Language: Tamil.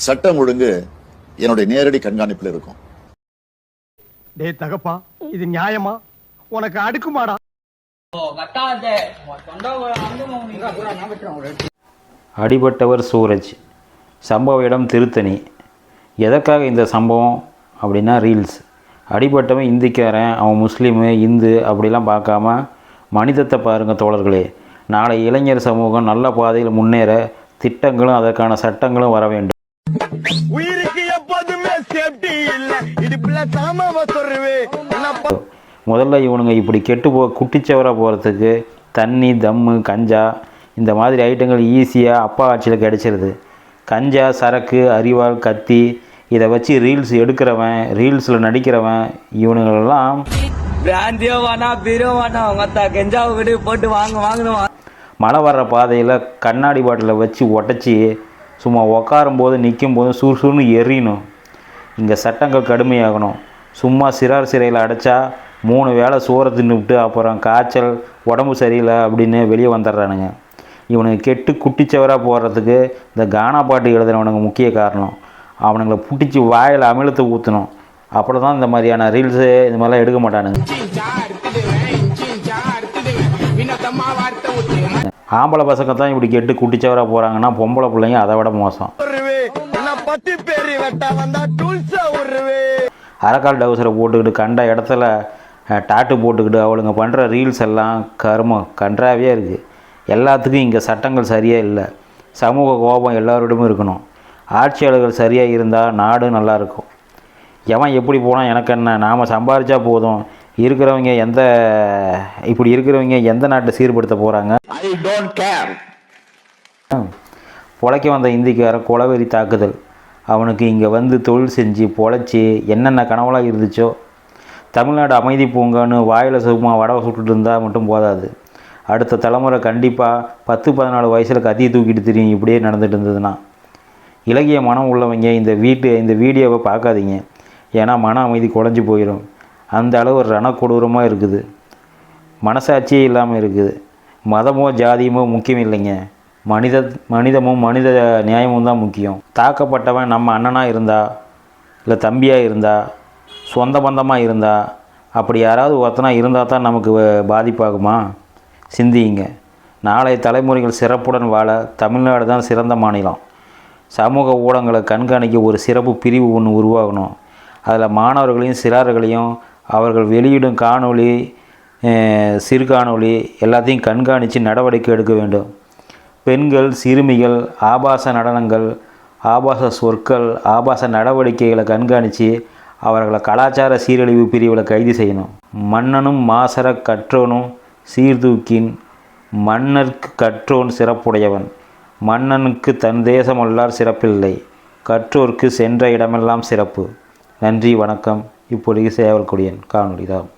சட்டம் ஒழுங்கு என்னுடைய நேரடி கண்காணிப்பில் இருக்கும். டேய் தகப்பா, இது நியாயமா? உனக்கு அடுக்குமாடா? அடிபட்டவர் சூரஜ். சம்பவ இடம் திருத்தணி. எதற்காக இந்த சம்பவம் அப்படின்னா ரீல்ஸ். அடிபட்டவன் இந்திக்காரன், அவன் முஸ்லீமு இந்து அப்படிலாம் பார்க்காம மனிதத்தை பாருங்கள் தோழர்களே. நாளை இளைஞர் சமூகம் நல்ல பாதையில் முன்னேற திட்டங்களும் அதற்கான சட்டங்களும் வர வேண்டும். முதல்ல இவனுங்க இப்படி குட்டிச்சவராக போகிறதுக்கு தண்ணி, தம்மு, கஞ்சா இந்த மாதிரி ஐட்டங்கள் ஈஸியாக அப்பா ஆட்சியில் கிடைச்சிருது. கஞ்சா, சரக்கு, அரிவாள், கத்தி இதை வச்சு ரீல்ஸ் எடுக்கிறவன், ரீல்ஸில் நடிக்கிறவன் இவனுங்களெல்லாம் மழை வர்ற பாதையில் கண்ணாடி பாட்டிலை வச்சு உடச்சி சும்மா உக்காரும்போது நிற்கும் போது சுறுசுறுன்னு எறியணும். இங்கே சட்டங்கள் கடுமையாகணும். சும்மா சிறையில் அடைச்சா 3 வேளை சோறை தின்னுவிட்டு அப்புறம் காய்ச்சல், உடம்பு சரியில்லை அப்படின்னு வெளியே வந்துடுறானுங்க. இவனுக்கு கெட்டு குட்டிச்சவராக போடுறதுக்கு இந்த கானா பாட்டு எழுதுனவனுங்க முக்கிய காரணம். அவனுங்களை பிடிச்சி வாயில் அமிலத்தை ஊற்றணும். அப்படி தான் இந்த மாதிரியான ரீல்ஸு இந்த மாதிரிலாம் எடுக்க மாட்டானுங்க. ஆம்பளை பசங்க தான் இப்படி கெட்டு குட்டிச்சவராக போகிறாங்கன்னா பொம்பளை பிள்ளைங்க அதை விட மோசம். அரைக்கால் டவுசரை போட்டுக்கிட்டு கண்ட இடத்துல டாட்டு போட்டுக்கிட்டு அவளுங்க பண்ணுற ரீல்ஸ் எல்லாம் கருமம் கன்றாவே இருக்குது. எல்லாத்துக்கும் இங்கே சட்டங்கள் சரியாக இல்லை. சமூக கோபம் எல்லாரோடமும் இருக்கணும். ஆட்சியாளர்கள் சரியாக இருந்தால் நாடு நல்லாயிருக்கும். எவன் எப்படி போனால் எனக்கு என்ன, நாம் சம்பாதிச்சா போதும். இருக்கிறவங்க எந்த நாட்டை சீர்படுத்த போகிறாங்க? பொழைக்க வந்த இந்திக்காரன் கொலவெறி தாக்குதல். அவனுக்கு இங்கே வந்து தொழில் செஞ்சு பொழைச்சி என்னென்ன கனவுலாம் இருந்துச்சோ. தமிழ்நாடு அமைதி பூங்கான்னு வாயில் சும்மா வடவை சுட்டுட்டு இருந்தால் மட்டும் போதாது. அடுத்த தலைமுறை கண்டிப்பாக 10-14 வயசில் கத்தியை தூக்கிட்டு தெரியும் இப்படியே நடந்துட்டு இருந்ததுன்னா. இலகிய மனம் உள்ளவங்க இந்த வீடியோவை பார்க்காதீங்க. ஏன்னா மன அமைதி குறைஞ்சி போயிடும். அந்த அளவு ரணக்கொடூரமாக இருக்குது. மனசாட்சியே இல்லாமல் இருக்குது. மதமோ ஜாதியமோ முக்கியம் இல்லைங்க. மனிதமும் மனித நியாயமும் தான் முக்கியம். தாக்கப்பட்டவன் நம்ம அண்ணனாக இருந்தா, இல்லை தம்பியாக இருந்தா, சொந்த பந்தமாக இருந்தா, அப்படி யாராவது ஒருத்தனாக இருந்தால் தான் நமக்கு பாதிப்பாகுமா? சிந்தியுங்க. நாளை தலைமுறைகள் சிறப்புடன் வாழ தமிழ்நாடு தான் சிறந்த மாநிலம். சமூக ஊடகங்களை கண்காணிக்க ஒரு சிறப்பு பிரிவு ஒன்று உருவாகணும். அதில் மாணவர்களையும் சிறார்களையும் அவர்கள் வெளியிடும் காணொளி, சிறு காணொளி எல்லாத்தையும் கண்காணித்து நடவடிக்கை எடுக்க வேண்டும். பெண்கள், சிறுமிகள், ஆபாச நடனங்கள், ஆபாச சொற்கள், ஆபாச நடவடிக்கைகளை கண்காணித்து அவர்களை கலாச்சார சீரழிவு பிரிவில் கைது செய்யணும். மன்னனும் மாசற கற்றோனும் சீர்தூக்கின் மன்னர்க்கு கற்றோன் சிறப்புடையவன். மன்னனுக்கு தன் தேசமல்லார் சிறப்பில்லை, கற்றோர்க்கு சென்ற இடமெல்லாம் சிறப்பு. நன்றி, வணக்கம். இப்பொழுது சேவல் கொடியன் காணொளி தான்.